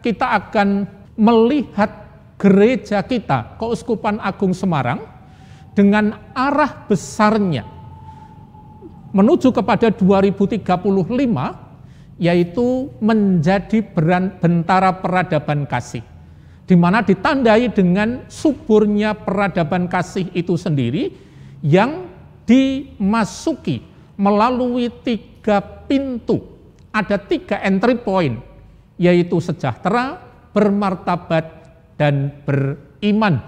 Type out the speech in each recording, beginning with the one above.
kita akan melihat gereja kita, Keuskupan Agung Semarang, dengan arah besarnya menuju kepada 2035, yaitu menjadi bentara peradaban kasih, di mana ditandai dengan suburnya peradaban kasih itu sendiri yang dimasuki melalui 3 pintu. Ada 3 entry point, yaitu sejahtera, bermartabat, dan beriman.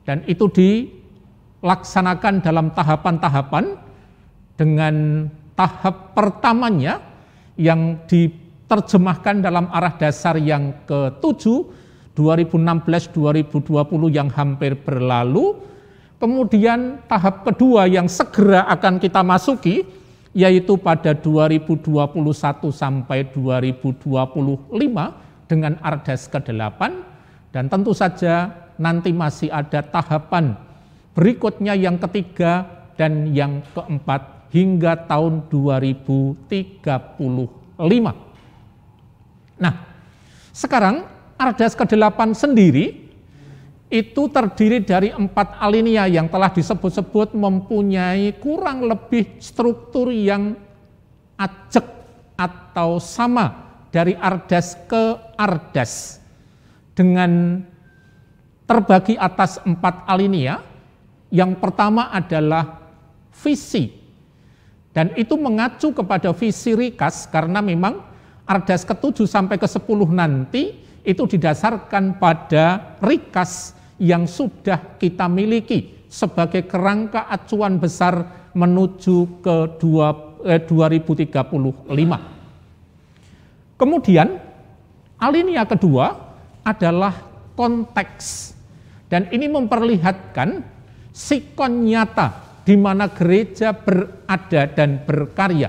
Dan itu dilaksanakan dalam tahapan-tahapan, dengan tahap pertamanya yang diterjemahkan dalam arah dasar yang ke-7, 2016-2020 yang hampir berlalu. Kemudian tahap kedua yang segera akan kita masuki, yaitu pada 2021 sampai 2025 dengan Ardas ke-8, dan tentu saja nanti masih ada tahapan berikutnya yang ketiga dan yang keempat hingga tahun 2035. Nah, sekarang Ardas ke-8 sendiri itu terdiri dari 4 alinea yang telah disebut-sebut mempunyai kurang lebih struktur yang ajek atau sama dari Ardas ke Ardas, dengan terbagi atas 4 alinea. Yang pertama adalah visi, dan itu mengacu kepada visi Rikas, karena memang Ardas ke-7 sampai ke-10 nanti itu didasarkan pada Rikas yang sudah kita miliki sebagai kerangka acuan besar menuju ke 2035. Kemudian alinea kedua adalah konteks, dan ini memperlihatkan sikon nyata di mana gereja berada dan berkarya,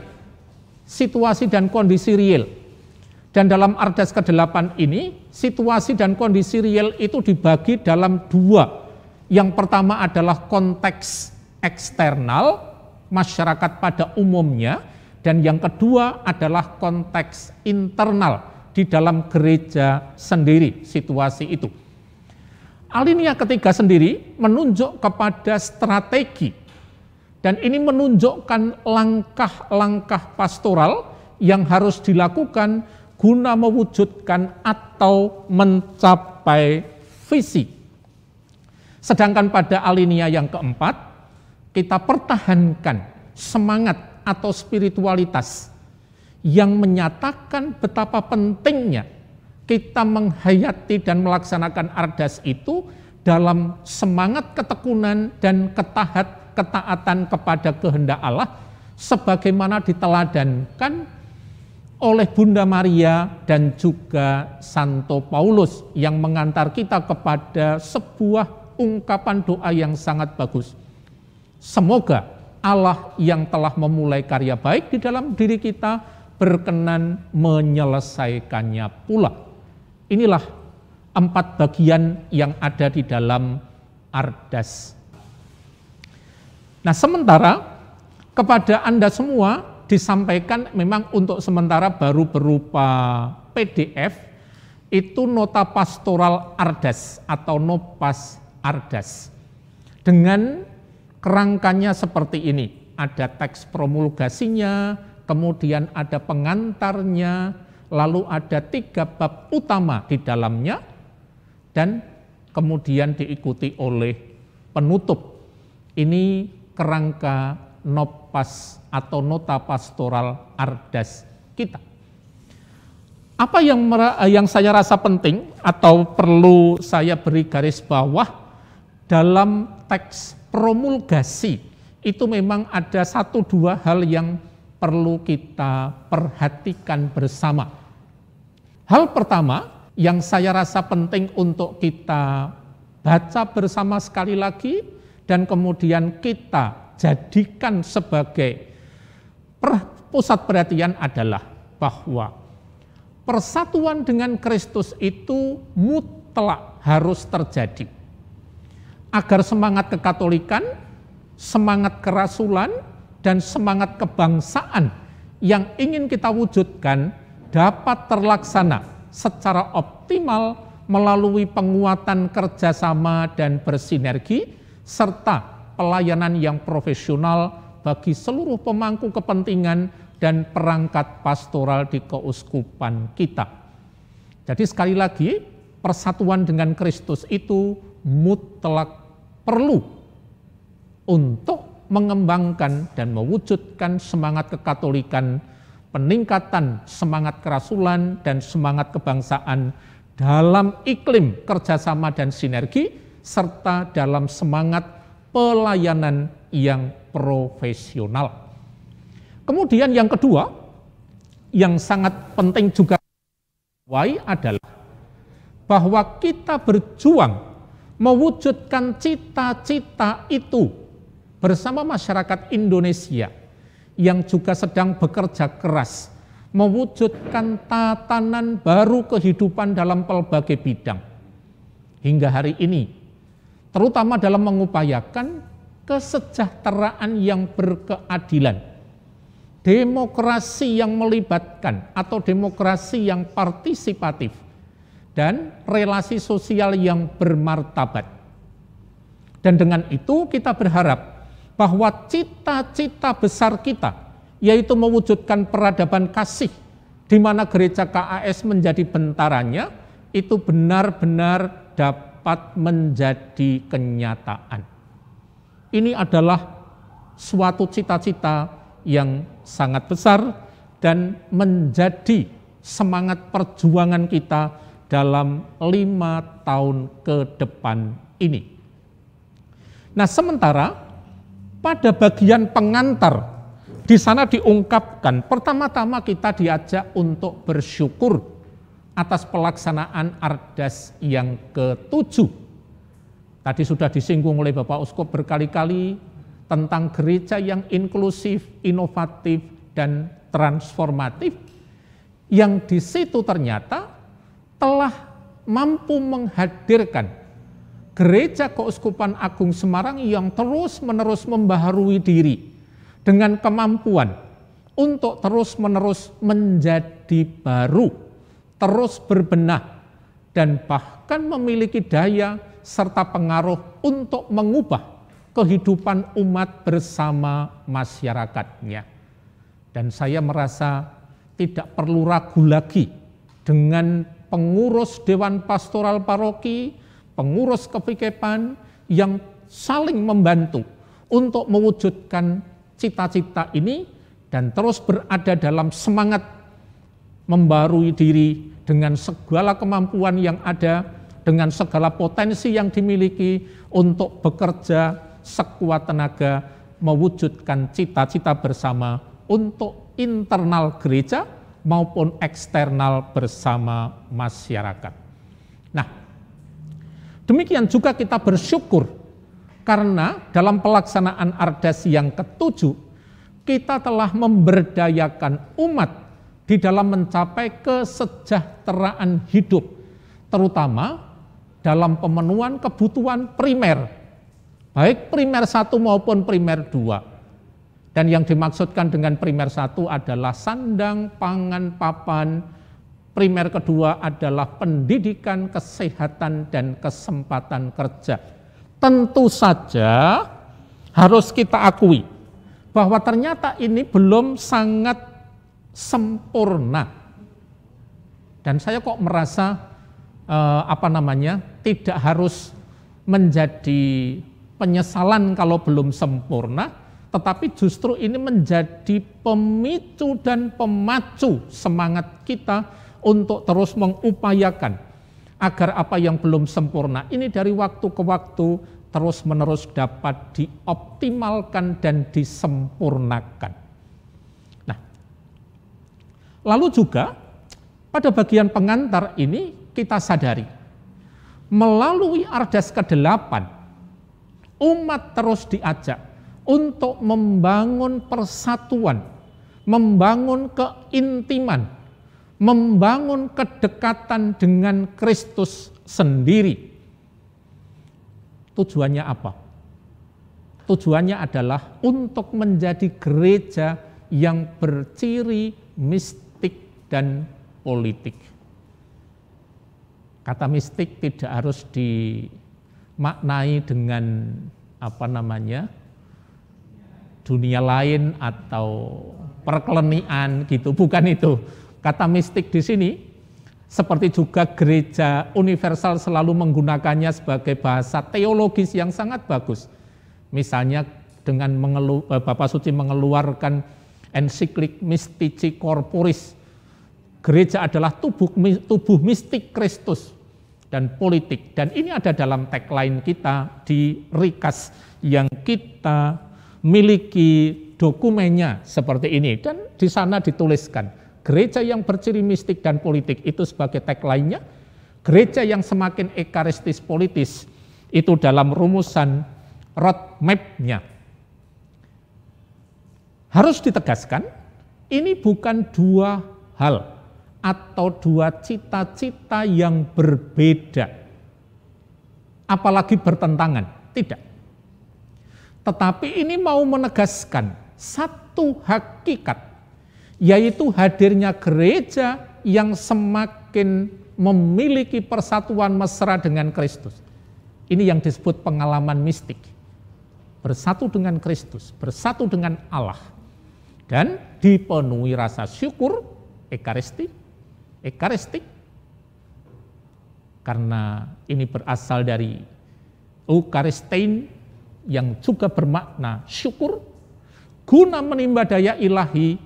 situasi dan kondisi real. Dan dalam Ardas ke-8 ini, situasi dan kondisi real itu dibagi dalam 2. Yang pertama adalah konteks eksternal, masyarakat pada umumnya, dan yang kedua adalah konteks internal di dalam gereja sendiri, situasi itu. Alinea ketiga sendiri menunjuk kepada strategi, dan ini menunjukkan langkah-langkah pastoral yang harus dilakukan guna mewujudkan atau mencapai visi. Sedangkan pada alinea yang keempat, kita pertahankan semangat atau spiritualitas yang menyatakan betapa pentingnya kita menghayati dan melaksanakan Ardas itu dalam semangat ketekunan dan ketaatan kepada kehendak Allah, sebagaimana diteladankan oleh Bunda Maria dan juga Santo Paulus yang mengantar kita kepada sebuah ungkapan doa yang sangat bagus. Semoga Allah yang telah memulai karya baik di dalam diri kita berkenan menyelesaikannya pula. Inilah 4 bagian yang ada di dalam Ardas. Nah, sementara kepada Anda semua disampaikan memang untuk sementara baru berupa PDF, itu nota pastoral Ardas atau Nopas Ardas. Dengan kerangkanya seperti ini, ada teks promulgasinya, kemudian ada pengantarnya, lalu ada 3 bab utama di dalamnya, dan kemudian diikuti oleh penutup. Ini kerangka Nopas atau nota pastoral Ardas kita. Apa yang saya rasa penting atau perlu saya beri garis bawah dalam teks promulgasi, itu memang ada 1-2 hal yang perlu kita perhatikan bersama. Hal pertama yang saya rasa penting untuk kita baca bersama sekali lagi dan kemudian kita jadikan sebagai pusat perhatian adalah bahwa persatuan dengan Kristus itu mutlak harus terjadi. Agar semangat kekatolikan, semangat kerasulan, dan semangat kebangsaan yang ingin kita wujudkan dapat terlaksana secara optimal melalui penguatan kerjasama dan bersinergi, serta pelayanan yang profesional bagi seluruh pemangku kepentingan dan perangkat pastoral di keuskupan kita. Jadi sekali lagi, persatuan dengan Kristus itu mutlak perlu untuk mengembangkan dan mewujudkan semangat kekatolikan, peningkatan semangat kerasulan dan semangat kebangsaan dalam iklim kerjasama dan sinergi, serta dalam semangat pelayanan yang profesional. Kemudian yang kedua, yang sangat penting juga adalah bahwa kita berjuang mewujudkan cita-cita itu bersama masyarakat Indonesia yang juga sedang bekerja keras mewujudkan tatanan baru kehidupan dalam pelbagai bidang. Hingga hari ini, terutama dalam mengupayakan kesejahteraan yang berkeadilan, demokrasi yang melibatkan atau demokrasi yang partisipatif, dan relasi sosial yang bermartabat. Dan dengan itu kita berharap bahwa cita-cita besar kita, yaitu mewujudkan peradaban kasih, di mana gereja KAS menjadi bentaranya, itu benar-benar dapat menjadi kenyataan. Ini adalah suatu cita-cita yang sangat besar dan menjadi semangat perjuangan kita dalam 5 tahun ke depan ini. Nah, sementara pada bagian pengantar, di sana diungkapkan, pertama-tama kita diajak untuk bersyukur atas pelaksanaan Ardas yang ke-7. Tadi sudah disinggung oleh Bapak Uskup berkali-kali tentang gereja yang inklusif, inovatif, dan transformatif, yang di situ ternyata telah mampu menghadirkan Gereja Keuskupan Agung Semarang yang terus-menerus membaharui diri dengan kemampuan untuk terus-menerus menjadi baru, terus berbenah, dan bahkan memiliki daya serta pengaruh untuk mengubah kehidupan umat bersama masyarakatnya. Dan saya merasa tidak perlu ragu lagi dengan pengurus Dewan Pastoral Paroki, pengurus kepikepan yang saling membantu untuk mewujudkan cita-cita ini dan terus berada dalam semangat membarui diri dengan segala kemampuan yang ada, dengan segala potensi yang dimiliki untuk bekerja sekuat tenaga mewujudkan cita-cita bersama untuk internal gereja maupun eksternal bersama masyarakat. Nah, demikian juga kita bersyukur karena dalam pelaksanaan Ardas yang ke-7 kita telah memberdayakan umat di dalam mencapai kesejahteraan hidup, terutama dalam pemenuhan kebutuhan primer, baik primer 1 maupun primer 2. Dan yang dimaksudkan dengan primer 1 adalah sandang, pangan, papan. Primer kedua adalah pendidikan, kesehatan, dan kesempatan kerja. Tentu saja harus kita akui bahwa ternyata ini belum sangat sempurna. Dan saya kok merasa tidak harus menjadi penyesalan kalau belum sempurna, tetapi justru ini menjadi pemicu dan pemacu semangat kita untuk terus mengupayakan agar apa yang belum sempurna ini dari waktu ke waktu terus-menerus dapat dioptimalkan dan disempurnakan. Nah, lalu juga pada bagian pengantar ini kita sadari, melalui Ardas ke-8, umat terus diajak untuk membangun persatuan, membangun keintiman, membangun kedekatan dengan Kristus sendiri. Tujuannya apa? Tujuannya adalah untuk menjadi gereja yang berciri mistik dan politik. Kata mistik tidak harus dimaknai dengan dunia lain atau perkelenian gitu, bukan itu. Kata mistik di sini seperti juga gereja universal selalu menggunakannya sebagai bahasa teologis yang sangat bagus. Misalnya dengan Bapak Suci mengeluarkan ensiklik Mystici Corporis, gereja adalah tubuh mistik Kristus dan politik. Dan ini ada dalam tagline kita di Rikas yang kita miliki dokumennya seperti ini. Dan di sana dituliskan, gereja yang berciri mistik dan politik itu sebagai tagline-nya. Gereja yang semakin ekaristis politis itu dalam rumusan roadmap-nya. Harus ditegaskan, ini bukan dua hal atau dua cita-cita yang berbeda, apalagi bertentangan, tidak. Tetapi ini mau menegaskan satu hakikat, yaitu hadirnya gereja yang semakin memiliki persatuan mesra dengan Kristus. Ini yang disebut pengalaman mistik. Bersatu dengan Kristus, bersatu dengan Allah. Dan dipenuhi rasa syukur, ekaristik, karena ini berasal dari Eucharistein yang juga bermakna syukur, guna menimba daya ilahi,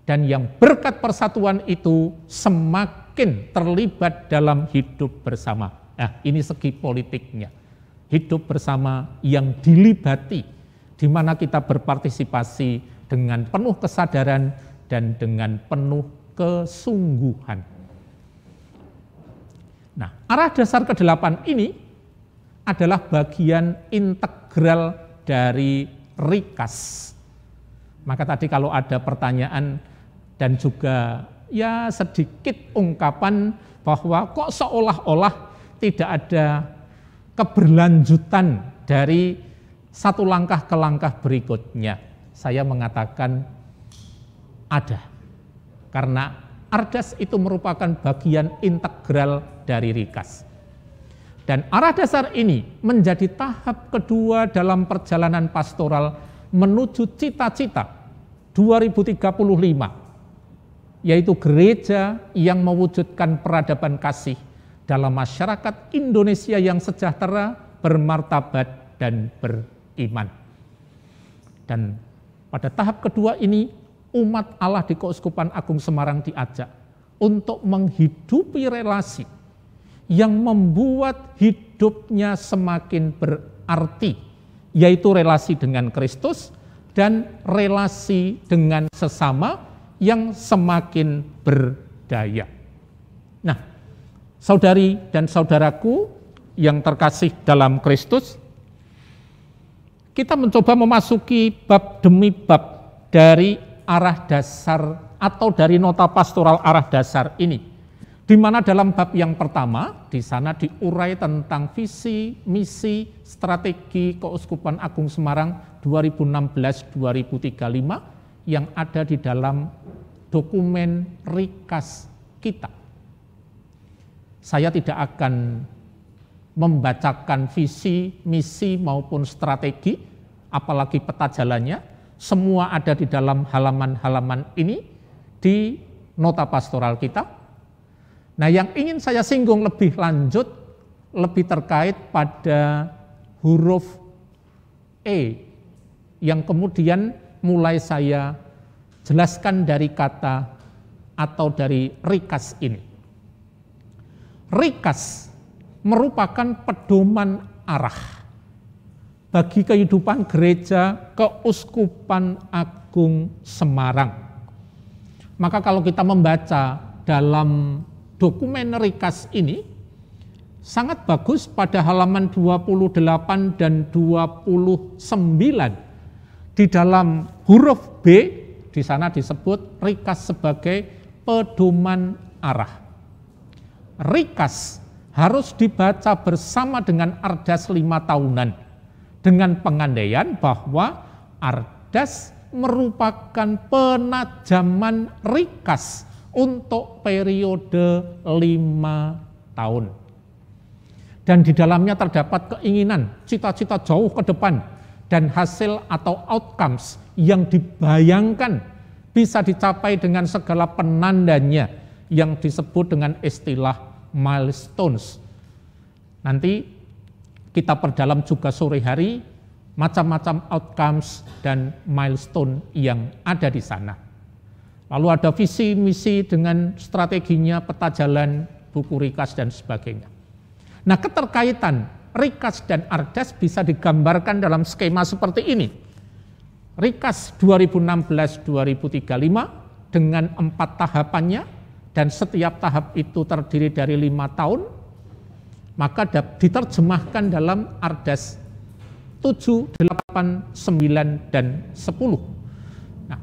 dan yang berkat persatuan itu semakin terlibat dalam hidup bersama. Nah, ini segi politiknya. Hidup bersama yang dilibati, di mana kita berpartisipasi dengan penuh kesadaran dan dengan penuh kesungguhan. Nah, arah dasar ke-8 ini adalah bagian integral dari Rikas. Maka tadi kalau ada pertanyaan dan juga ya sedikit ungkapan bahwa kok seolah-olah tidak ada keberlanjutan dari satu langkah ke langkah berikutnya. Saya mengatakan ada. Karena Ardas itu merupakan bagian integral dari Rikas. Dan arah dasar ini menjadi tahap kedua dalam perjalanan pastoral menuju cita-cita 2035, yaitu gereja yang mewujudkan peradaban kasih dalam masyarakat Indonesia yang sejahtera, bermartabat, dan beriman. Dan pada tahap kedua ini, umat Allah di Keuskupan Agung Semarang diajak untuk menghidupi relasi yang membuat hidupnya semakin berarti, yaitu relasi dengan Kristus dan relasi dengan sesama yang semakin berdaya. Nah, saudari dan saudaraku yang terkasih dalam Kristus, kita mencoba memasuki bab demi bab dari arah dasar atau dari nota pastoral arah dasar ini. Di mana dalam bab yang pertama, di sana diurai tentang visi, misi, strategi Keuskupan Agung Semarang 2016-2035 yang ada di dalam dokumen Rikas kita. Saya tidak akan membacakan visi, misi maupun strategi, apalagi peta jalannya, semua ada di dalam halaman-halaman ini di nota pastoral kita. Nah, yang ingin saya singgung lebih lanjut, lebih terkait pada huruf E, yang kemudian mulai saya jelaskan dari kata atau dari Rikas ini. Rikas merupakan pedoman arah bagi kehidupan gereja Keuskupan Agung Semarang. Maka kalau kita membaca dalam dokumen Rikas ini, sangat bagus pada halaman 28 dan 29. Di dalam huruf B, di sana disebut Rikas sebagai pedoman arah. Rikas harus dibaca bersama dengan Ardas 5 tahunan dengan pengandaian bahwa Ardas merupakan penajaman Rikas untuk periode 5 tahun. dan di dalamnya terdapat keinginan, cita-cita jauh ke depan, dan hasil atau outcomes yang dibayangkan bisa dicapai dengan segala penandanya yang disebut dengan istilah milestones. Nanti kita perdalam juga sore hari macam-macam outcomes dan milestone yang ada di sana. Lalu ada visi misi dengan strateginya, peta jalan, buku Rikas dan sebagainya. Nah, keterkaitan Rikas dan Ardas bisa digambarkan dalam skema seperti ini. Rikas 2016-2035 dengan 4 tahapannya, dan setiap tahap itu terdiri dari 5 tahun, maka diterjemahkan dalam Ardas 7, 8, 9, dan 10. Nah,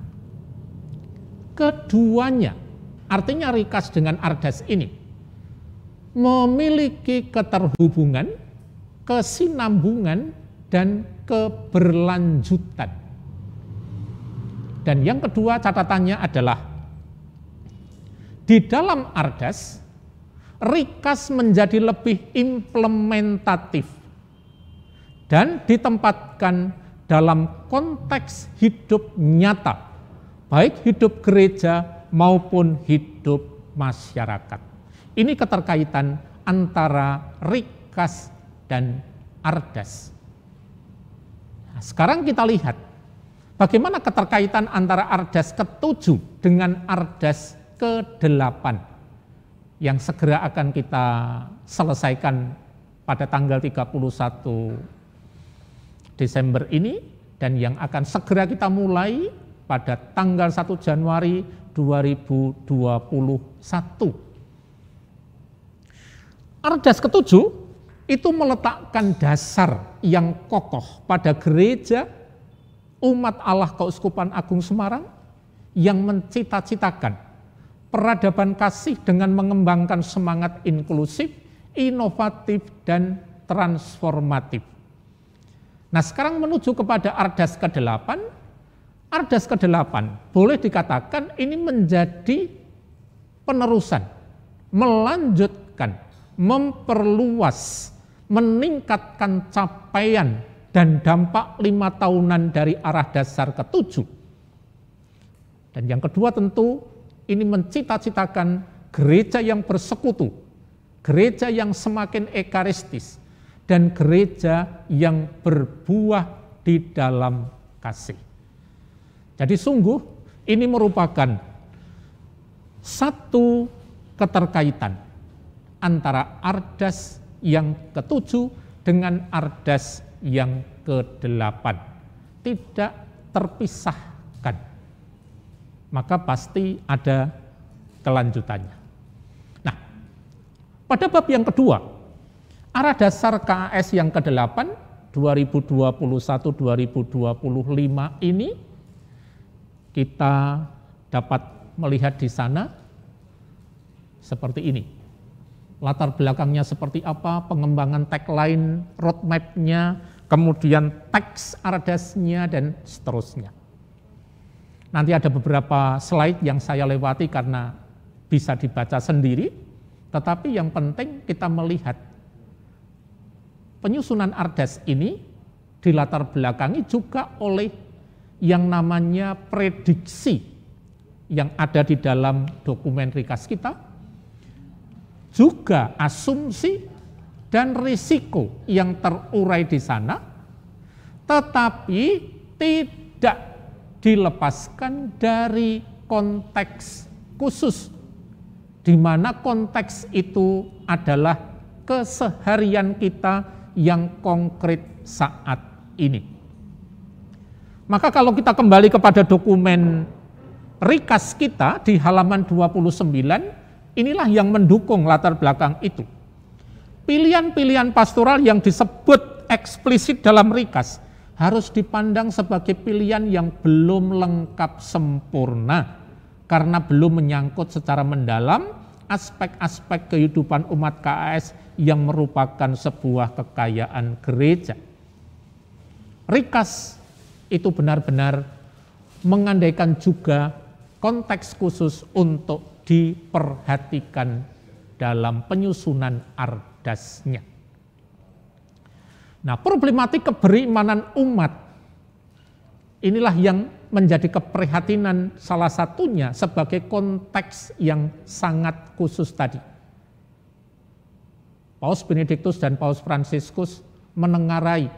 keduanya, artinya Rikas dengan Ardas ini, memiliki keterhubungan, kesinambungan, dan keberlanjutan. Dan yang kedua catatannya adalah, di dalam Ardas, Rikas menjadi lebih implementatif dan ditempatkan dalam konteks hidup nyata, baik hidup gereja maupun hidup masyarakat. Ini keterkaitan antara Rikas dan Ardas. Nah, sekarang kita lihat bagaimana keterkaitan antara Ardas ke-7 dengan Ardas ke-8 yang segera akan kita selesaikan pada tanggal 31 Desember ini, dan yang akan segera kita mulai pada tanggal 1 Januari 2021. Ardas ke-7 itu meletakkan dasar yang kokoh pada gereja umat Allah Keuskupan Agung Semarang yang mencita-citakan peradaban kasih dengan mengembangkan semangat inklusif, inovatif, dan transformatif. Nah, sekarang menuju kepada Ardas ke-8. Ardas ke-8 boleh dikatakan ini menjadi penerusan, melanjutkan, memperluas, meningkatkan capaian dan dampak 5 tahunan dari arah dasar ke-7. Dan yang kedua tentu ini mencita-citakan gereja yang bersekutu, gereja yang semakin ekaristis, dan gereja yang berbuah di dalam kasih. Jadi sungguh ini merupakan satu keterkaitan antara Ardas yang ke-7 dengan Ardas yang ke-8. Tidak terpisahkan. Maka pasti ada kelanjutannya. Nah, pada bab yang kedua, arah dasar KAS yang ke-8 2021-2025 ini kita dapat melihat di sana seperti ini. Latar belakangnya seperti apa, pengembangan tagline, roadmap-nya, kemudian teks Ardasnya, dan seterusnya. Nanti ada beberapa slide yang saya lewati karena bisa dibaca sendiri, tetapi yang penting kita melihat penyusunan Ardas ini dilatar belakangi juga oleh yang namanya prediksi yang ada di dalam dokumen Rikas kita, juga asumsi dan risiko yang terurai di sana, tetapi tidak dilepaskan dari konteks khusus, di mana konteks itu adalah keseharian kita yang konkret saat ini. Maka kalau kita kembali kepada dokumen Rikas kita di halaman 29, inilah yang mendukung latar belakang itu. Pilihan-pilihan pastoral yang disebut eksplisit dalam Rikas harus dipandang sebagai pilihan yang belum lengkap sempurna karena belum menyangkut secara mendalam aspek-aspek kehidupan umat KAS yang merupakan sebuah kekayaan gereja. Rikas itu benar-benar mengandaikan juga konteks khusus untuk diperhatikan dalam penyusunan Ardasnya. Nah, problematik keberimanan umat inilah yang menjadi keprihatinan salah satunya sebagai konteks yang sangat khusus tadi. Paus Benediktus dan Paus Fransiskus menengarai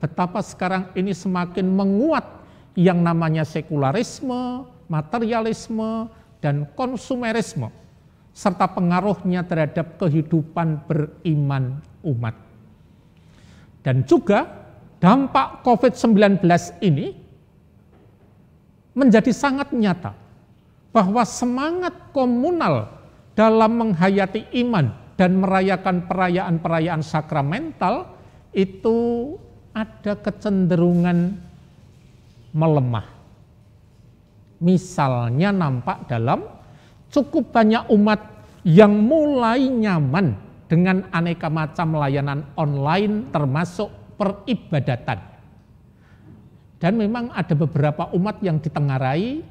betapa sekarang ini semakin menguat yang namanya sekularisme, materialisme, dan konsumerisme, serta pengaruhnya terhadap kehidupan beriman umat. Dan juga dampak COVID-19 ini menjadi sangat nyata bahwa semangat komunal dalam menghayati iman dan merayakan perayaan-perayaan sakramental itu ada kecenderungan melemah. Misalnya nampak dalam cukup banyak umat yang mulai nyaman dengan aneka macam layanan online termasuk peribadatan. Dan memang ada beberapa umat yang ditengarai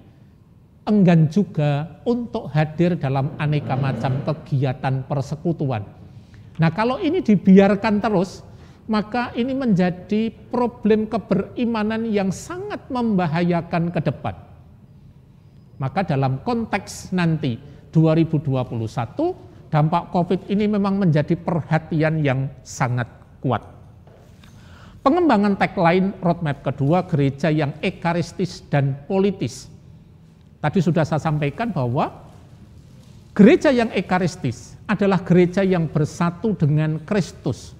enggan juga untuk hadir dalam aneka macam kegiatan persekutuan. Nah, kalau ini dibiarkan terus, maka ini menjadi problem keberimanan yang sangat membahayakan ke depan. Maka dalam konteks nanti 2021, dampak COVID ini memang menjadi perhatian yang sangat kuat. Pengembangan tagline roadmap kedua, gereja yang ekaristis dan politis. Tadi sudah saya sampaikan bahwa gereja yang ekaristis adalah gereja yang bersatu dengan Kristus.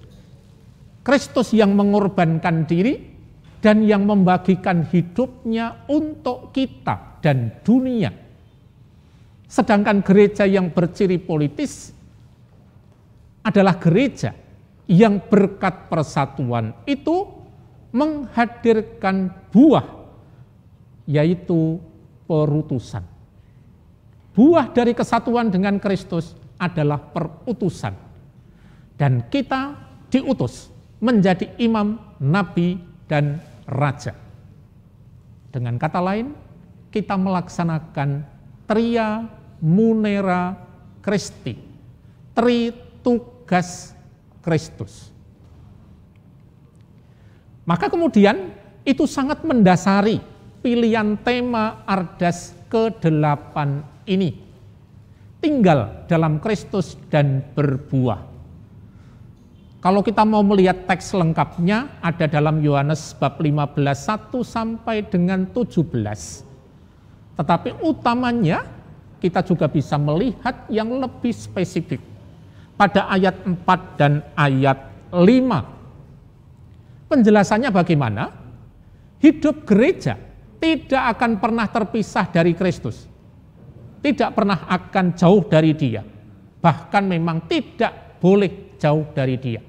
Kristus yang mengorbankan diri dan yang membagikan hidupnya untuk kita dan dunia. Sedangkan gereja yang berciri politis adalah gereja yang berkat persatuan itu menghadirkan buah, yaitu perutusan. Buah dari kesatuan dengan Kristus adalah perutusan. Dan kita diutus menjadi imam, nabi, dan raja. Dengan kata lain, kita melaksanakan Tria Munera Christi, Tritugas Kristus. Maka kemudian itu sangat mendasari pilihan tema Ardas ke-8 ini. Tinggal dalam Kristus dan berbuah. Kalau kita mau melihat teks lengkapnya ada dalam Yohanes bab 15 1 sampai dengan 17. Tetapi utamanya kita juga bisa melihat yang lebih spesifik pada ayat 4 dan ayat 5. Penjelasannya bagaimana? Hidup gereja tidak akan pernah terpisah dari Kristus. Tidak pernah akan jauh dari Dia. Bahkan memang tidak boleh jauh dari Dia.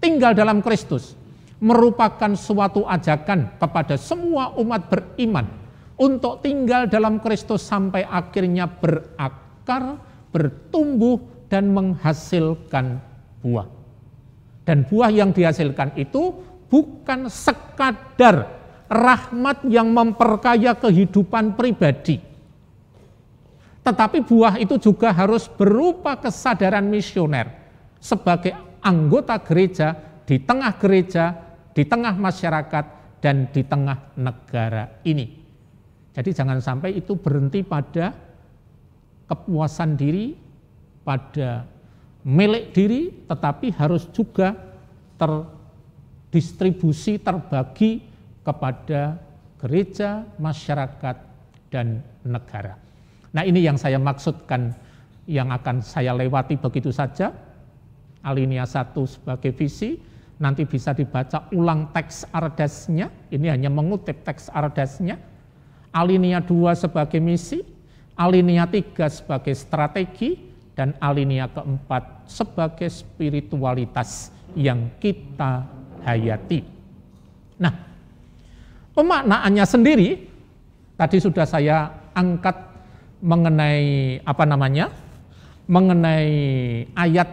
Tinggal dalam Kristus merupakan suatu ajakan kepada semua umat beriman untuk tinggal dalam Kristus sampai akhirnya berakar, bertumbuh, dan menghasilkan buah. Dan buah yang dihasilkan itu bukan sekadar rahmat yang memperkaya kehidupan pribadi. Tetapi buah itu juga harus berupa kesadaran misioner sebagai anggota gereja, di tengah masyarakat, dan di tengah negara ini. Jadi jangan sampai itu berhenti pada kepuasan diri, pada milik diri, tetapi harus juga terdistribusi, terbagi kepada gereja, masyarakat, dan negara. Nah, ini yang saya maksudkan, yang akan saya lewati begitu saja. Alinea 1 sebagai visi, nanti bisa dibaca ulang teks Ardasnya, ini hanya mengutip teks Ardasnya. Alinea 2 sebagai misi, alinea 3 sebagai strategi, dan alinea keempat sebagai spiritualitas yang kita hayati. Nah, pemaknaannya sendiri, tadi sudah saya angkat mengenai mengenai ayat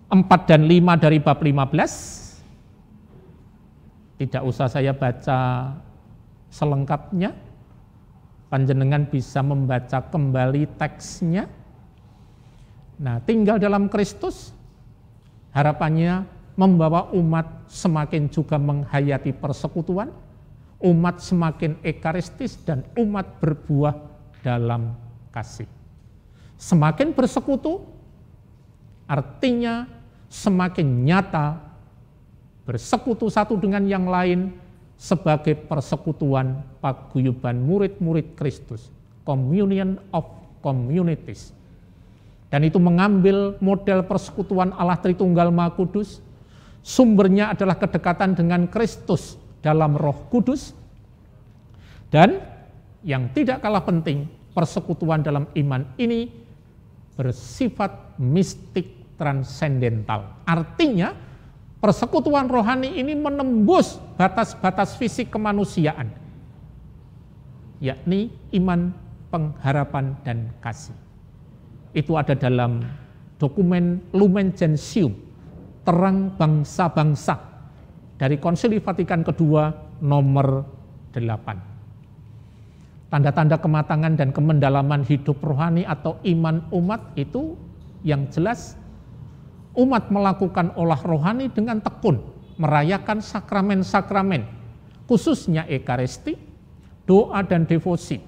4 dan 5 dari bab 15. Tidak usah saya baca selengkapnya, panjenengan bisa membaca kembali teksnya. Nah, tinggal dalam Kristus, harapannya membawa umat semakin juga menghayati persekutuan, umat semakin ekaristis, dan umat berbuah dalam kasih. Semakin bersekutu, artinya semakin nyata bersekutu satu dengan yang lain sebagai persekutuan paguyuban murid-murid Kristus, communion of communities. Dan itu mengambil model persekutuan Allah Tritunggal Maha Kudus. Sumbernya adalah kedekatan dengan Kristus dalam Roh Kudus. Dan yang tidak kalah penting, persekutuan dalam iman ini bersifat mistik transendental. Artinya, persekutuan rohani ini menembus batas-batas fisik kemanusiaan, yakni iman, pengharapan, dan kasih. Itu ada dalam dokumen Lumen Gentium, terang bangsa-bangsa, dari Konsili Vatikan II nomor 8. Tanda-tanda kematangan dan kemendalaman hidup rohani atau iman umat itu yang jelas, umat melakukan olah rohani dengan tekun, merayakan sakramen-sakramen, khususnya Ekaristi, doa dan devosi,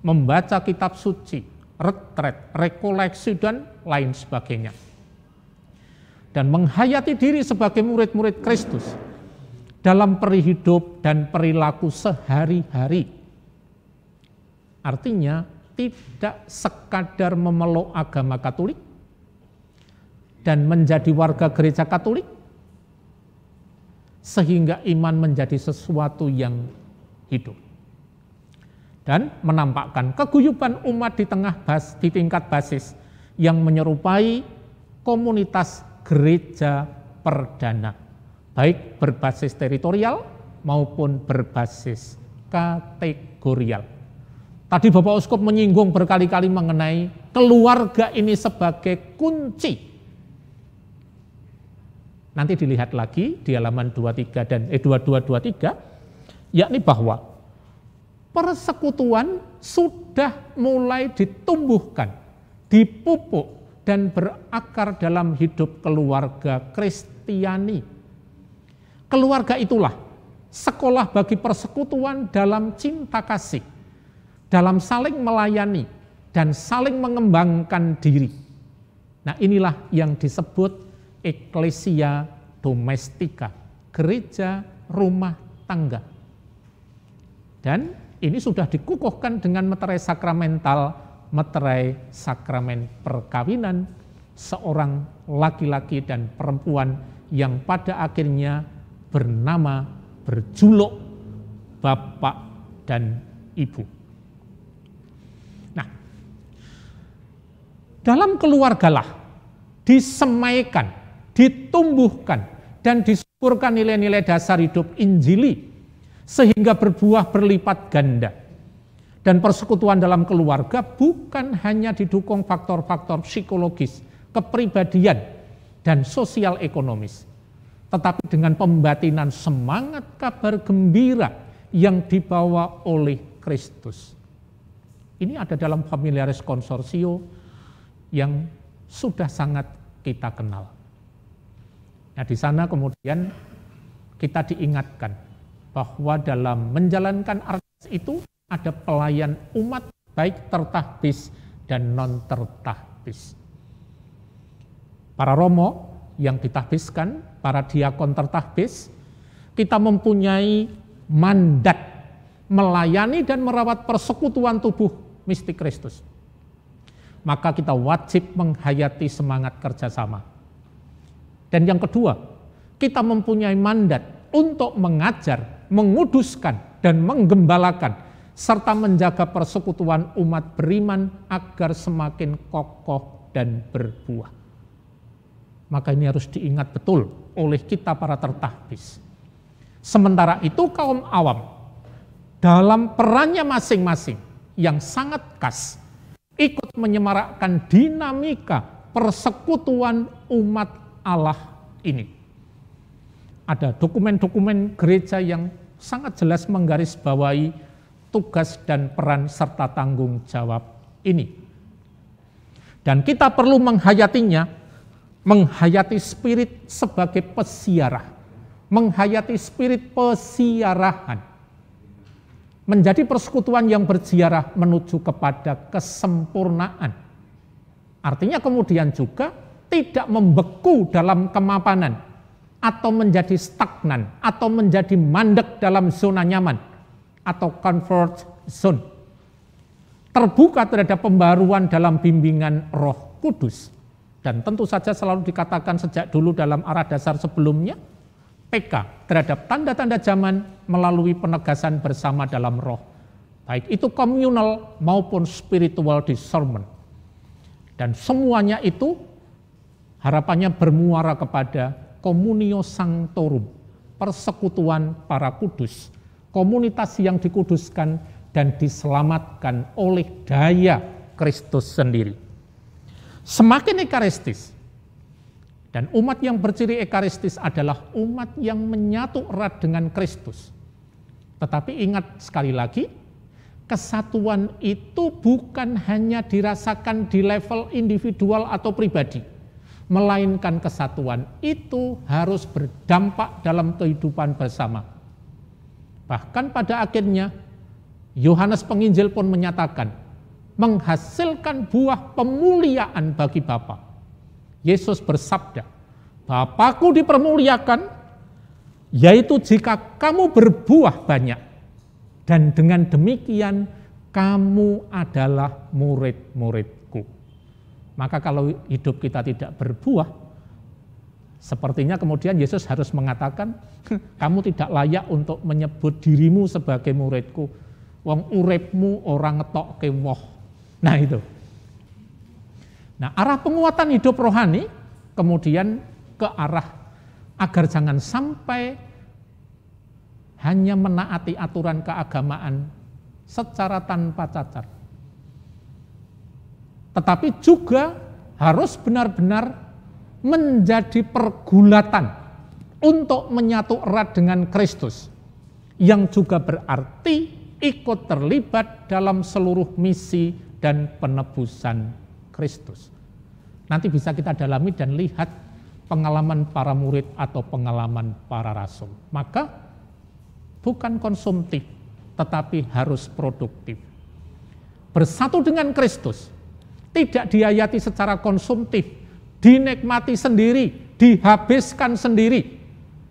membaca kitab suci, retret, rekoleksi, dan lain sebagainya. Dan menghayati diri sebagai murid-murid Kristus dalam perihidup dan perilaku sehari-hari. Artinya tidak sekadar memeluk agama Katolik dan menjadi warga gereja Katolik, sehingga iman menjadi sesuatu yang hidup. Dan menampakkan keguyuban umat di tingkat basis yang menyerupai komunitas gereja perdana, baik berbasis teritorial maupun berbasis kategorial. Tadi Bapak Uskup menyinggung berkali-kali mengenai keluarga ini sebagai kunci. Nanti dilihat lagi di halaman 22-23, yakni bahwa persekutuan sudah mulai ditumbuhkan, dipupuk, dan berakar dalam hidup keluarga Kristiani. Keluarga itulah sekolah bagi persekutuan dalam cinta kasih, dalam saling melayani dan saling mengembangkan diri. Nah, inilah yang disebut Ecclesia Domestica, gereja rumah tangga. Dan ini sudah dikukuhkan dengan meterai sakramental, meterai sakramen perkawinan seorang laki-laki dan perempuan yang pada akhirnya berjuluk Bapak dan Ibu. Nah, dalam keluargalah disemaikan, ditumbuhkan, dan disuburkan nilai-nilai dasar hidup Injili, sehingga berbuah berlipat ganda. Dan persekutuan dalam keluarga bukan hanya didukung faktor-faktor psikologis, kepribadian, dan sosial ekonomis, tetapi dengan pembatinan semangat kabar gembira yang dibawa oleh Kristus. Ini ada dalam Familiaris Consortio yang sudah sangat kita kenal. Nah, di sana kemudian kita diingatkan bahwa dalam menjalankan artis itu ada pelayan umat baik tertahbis dan non-tertahbis. Para romo yang ditahbiskan, para diakon tertahbis, kita mempunyai mandat melayani dan merawat persekutuan tubuh mistik Kristus. Maka kita wajib menghayati semangat kerjasama. Dan yang kedua, kita mempunyai mandat untuk mengajar, menguduskan, dan menggembalakan, serta menjaga persekutuan umat beriman agar semakin kokoh dan berbuah. Maka ini harus diingat betul oleh kita para tertahbis. Sementara itu kaum awam dalam perannya masing-masing yang sangat khas ikut menyemarakkan dinamika persekutuan umat Allah ini. Ada dokumen-dokumen gereja yang sangat jelas menggarisbawahi tugas dan peran serta tanggung jawab ini. Dan kita perlu menghayatinya menghayati spirit sebagai pesiarah, menghayati spirit pesiarahan, menjadi persekutuan yang berziarah menuju kepada kesempurnaan. Artinya kemudian juga tidak membeku dalam kemapanan, atau menjadi stagnan, atau menjadi mandek dalam zona nyaman, atau comfort zone. Terbuka terhadap pembaruan dalam bimbingan Roh Kudus. Dan tentu saja selalu dikatakan sejak dulu dalam arah dasar sebelumnya, PK terhadap tanda-tanda zaman melalui penegasan bersama dalam roh. Baik itu communal maupun spiritual discernment. Dan semuanya itu harapannya bermuara kepada communio sanctorum, persekutuan para kudus, komunitas yang dikuduskan dan diselamatkan oleh daya Kristus sendiri. Semakin ekaristis, dan umat yang berciri ekaristis adalah umat yang menyatu erat dengan Kristus. Tetapi ingat sekali lagi, kesatuan itu bukan hanya dirasakan di level individual atau pribadi, melainkan kesatuan itu harus berdampak dalam kehidupan bersama. Bahkan pada akhirnya, Yohanes Penginjil pun menyatakan, menghasilkan buah pemuliaan bagi Bapa. Yesus bersabda, Bapakku dipermuliakan, yaitu jika kamu berbuah banyak, dan dengan demikian kamu adalah murid-muridku. Maka kalau hidup kita tidak berbuah, sepertinya kemudian Yesus harus mengatakan, kamu tidak layak untuk menyebut dirimu sebagai muridku. Wong uripmu orang ngetok kewoh. Nah itu. Nah, arah penguatan hidup rohani kemudian ke arah agar jangan sampai hanya menaati aturan keagamaan secara tanpa cacat. Tetapi juga harus benar-benar menjadi pergulatan untuk menyatu erat dengan Kristus, yang juga berarti ikut terlibat dalam seluruh misi dan penebusan Kristus. Nanti bisa kita dalami dan lihat pengalaman para murid atau pengalaman para rasul. Maka bukan konsumtif, tetapi harus produktif. Bersatu dengan Kristus, tidak dihayati secara konsumtif, dinikmati sendiri, dihabiskan sendiri,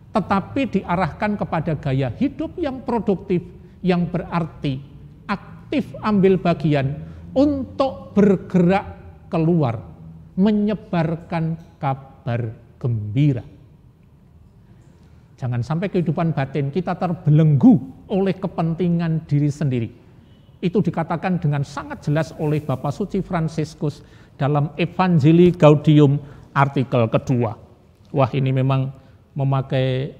tetapi diarahkan kepada gaya hidup yang produktif, yang berarti aktif ambil bagian untuk bergerak keluar, menyebarkan kabar gembira. Jangan sampai kehidupan batin kita terbelenggu oleh kepentingan diri sendiri. Itu dikatakan dengan sangat jelas oleh Bapak Suci Fransiskus dalam Evangelii Gaudium artikel kedua. Wah, ini memang memakai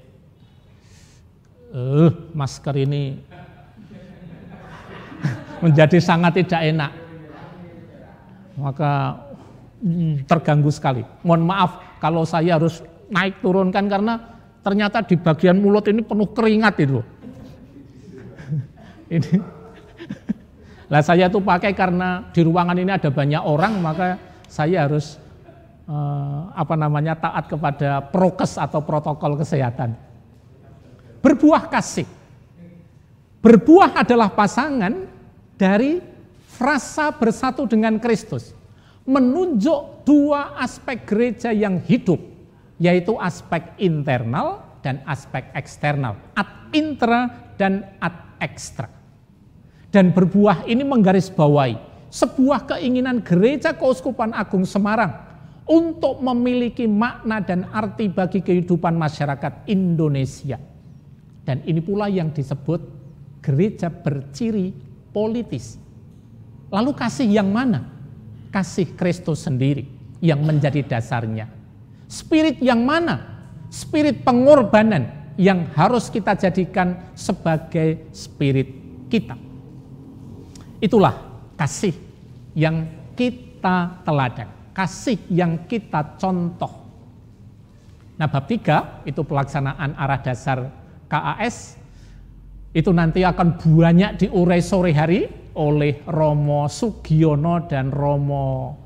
masker ini menjadi sangat tidak enak. Maka terganggu sekali. Mohon maaf kalau saya harus naik turunkan karena ternyata di bagian mulut ini penuh keringat itu. Ini. Lah saya tuh pakai karena di ruangan ini ada banyak orang, maka saya harus taat kepada prokes atau protokol kesehatan. Berbuah kasih. Berbuah adalah pasangan dari frasa bersatu dengan Kristus, menunjuk dua aspek gereja yang hidup, yaitu aspek internal dan aspek eksternal, ad intra dan ad extra. Dan berbuah ini menggarisbawahi sebuah keinginan Gereja Keuskupan Agung Semarang untuk memiliki makna dan arti bagi kehidupan masyarakat Indonesia. Dan ini pula yang disebut gereja berciri politis. Lalu kasih yang mana? Kasih Kristus sendiri yang menjadi dasarnya. Spirit yang mana? Spirit pengorbanan yang harus kita jadikan sebagai spirit kita. Itulah kasih yang kita teladan, kasih yang kita contoh. Nah, bab 3 itu pelaksanaan arah dasar KAS, itu nanti akan banyak diurai sore hari oleh Romo Sugiono dan Romo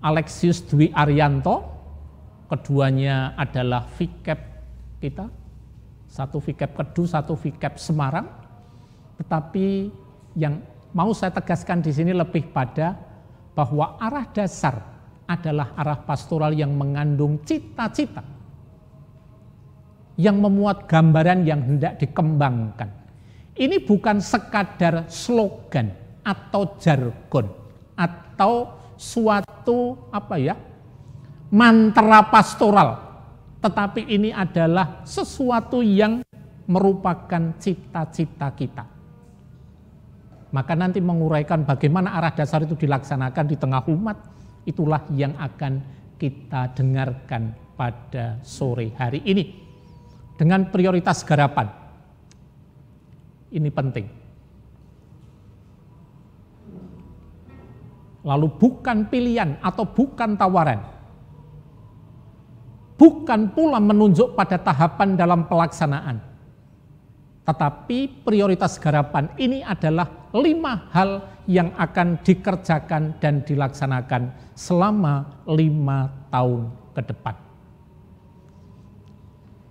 Alexius Dwi Arianto. keduanya adalah VCAP kita, satu VCAP Kedu, satu VCAP Semarang. Tetapi yang mau saya tegaskan di sini lebih pada bahwa arah dasar adalah arah pastoral yang mengandung cita-cita, yang memuat gambaran yang hendak dikembangkan. Ini bukan sekadar slogan atau jargon atau suatu mantra pastoral, tetapi ini adalah sesuatu yang merupakan cita-cita kita. Maka nanti menguraikan bagaimana arah dasar itu dilaksanakan di tengah umat, itulah yang akan kita dengarkan pada sore hari ini. Dengan prioritas garapan, ini penting. Lalu bukan pilihan atau bukan tawaran, bukan pula menunjuk pada tahapan dalam pelaksanaan, tetapi prioritas garapan ini adalah 5 hal yang akan dikerjakan dan dilaksanakan selama 5 tahun ke depan.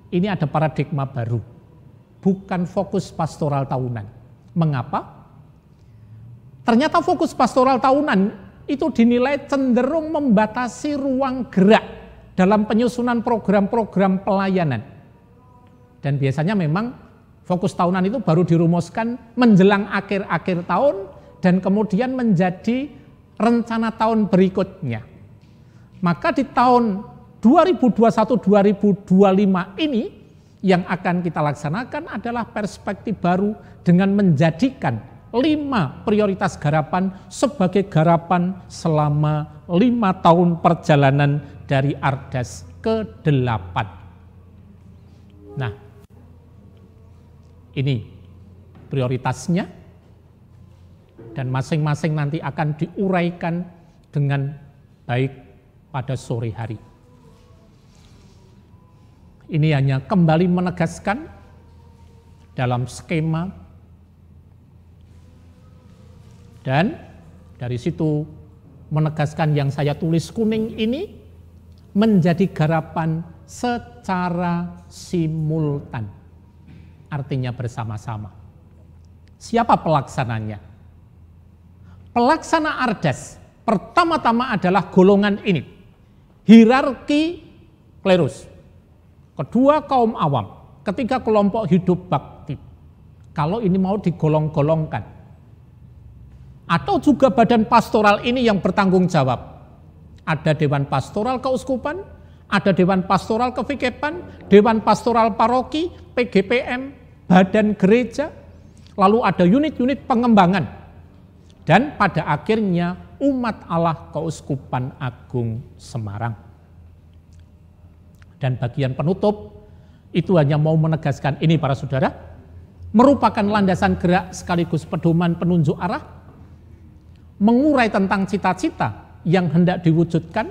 Ini ada paradigma baru, bukan fokus pastoral tahunan. Mengapa? Ternyata fokus pastoral tahunan itu dinilai cenderung membatasi ruang gerak dalam penyusunan program-program pelayanan. Dan biasanya memang fokus tahunan itu baru dirumuskan menjelang akhir-akhir tahun dan kemudian menjadi rencana tahun berikutnya. Maka di tahun 2021-2025 ini yang akan kita laksanakan adalah perspektif baru dengan menjadikan 5 prioritas garapan sebagai garapan selama 5 tahun perjalanan dari Ardas ke-8. Nah, ini prioritasnya dan masing-masing nanti akan diuraikan dengan baik pada sore hari. Ini hanya kembali menegaskan dalam skema dan dari situ menegaskan yang saya tulis kuning ini menjadi garapan secara simultan. Artinya bersama-sama. Siapa pelaksananya? Pelaksana Ardas pertama-tama adalah golongan ini. Hierarki klerus. Kedua kaum awam. Ketiga kelompok hidup bakti. Kalau ini mau digolong-golongkan. Atau juga badan pastoral ini yang bertanggung jawab. Ada Dewan Pastoral Keuskupan, ada Dewan Pastoral Kevikepan, Dewan Pastoral Paroki, PGPM, Badan Gereja, lalu ada unit-unit pengembangan, dan pada akhirnya umat Allah Keuskupan Agung Semarang. Dan bagian penutup itu hanya mau menegaskan ini para saudara, merupakan landasan gerak sekaligus pedoman penunjuk arah, mengurai tentang cita-cita yang hendak diwujudkan,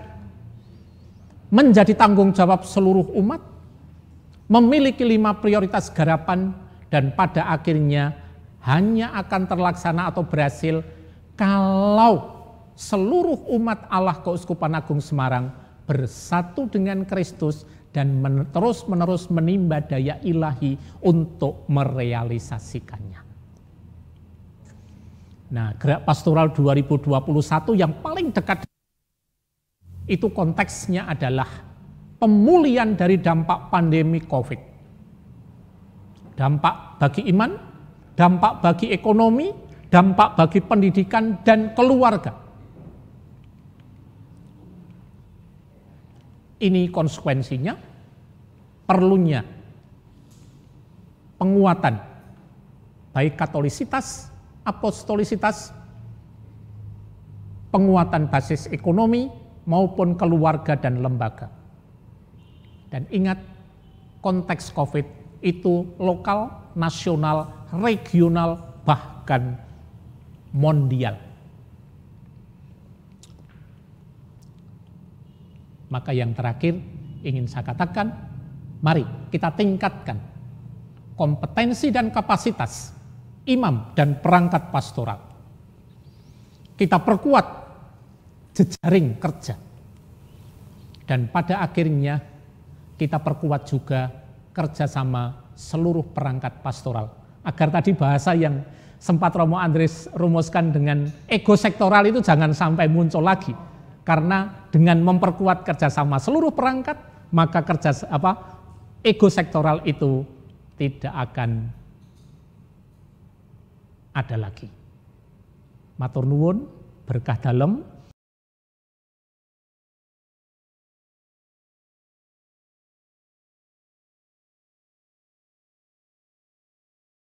menjadi tanggung jawab seluruh umat, memiliki 5 prioritas garapan, dan pada akhirnya hanya akan terlaksana atau berhasil kalau seluruh umat Allah Keuskupan Agung Semarang bersatu dengan Kristus dan terus-menerus menimba daya ilahi untuk merealisasikannya. Nah, gerak pastoral 2021 yang paling dekat itu konteksnya adalah pemulihan dari dampak pandemi COVID. Dampak bagi iman, dampak bagi ekonomi, dampak bagi pendidikan dan keluarga. Ini konsekuensinya perlunya penguatan baik katolisitas, apostolisitas, penguatan basis ekonomi maupun keluarga dan lembaga. Dan ingat, konteks COVID itu lokal, nasional, regional, bahkan mondial. Maka yang terakhir ingin saya katakan, mari kita tingkatkan kompetensi dan kapasitas imam dan perangkat pastoral. Kita perkuat jejaring kerja. Dan pada akhirnya kita perkuat juga kerjasama seluruh perangkat pastoral. Agar tadi bahasa yang sempat Romo Andreas rumuskan dengan ego sektoral itu jangan sampai muncul lagi. Karena dengan memperkuat kerjasama seluruh perangkat, maka ego sektoral itu tidak akan ada lagi. Matur nuwun, berkah dalem.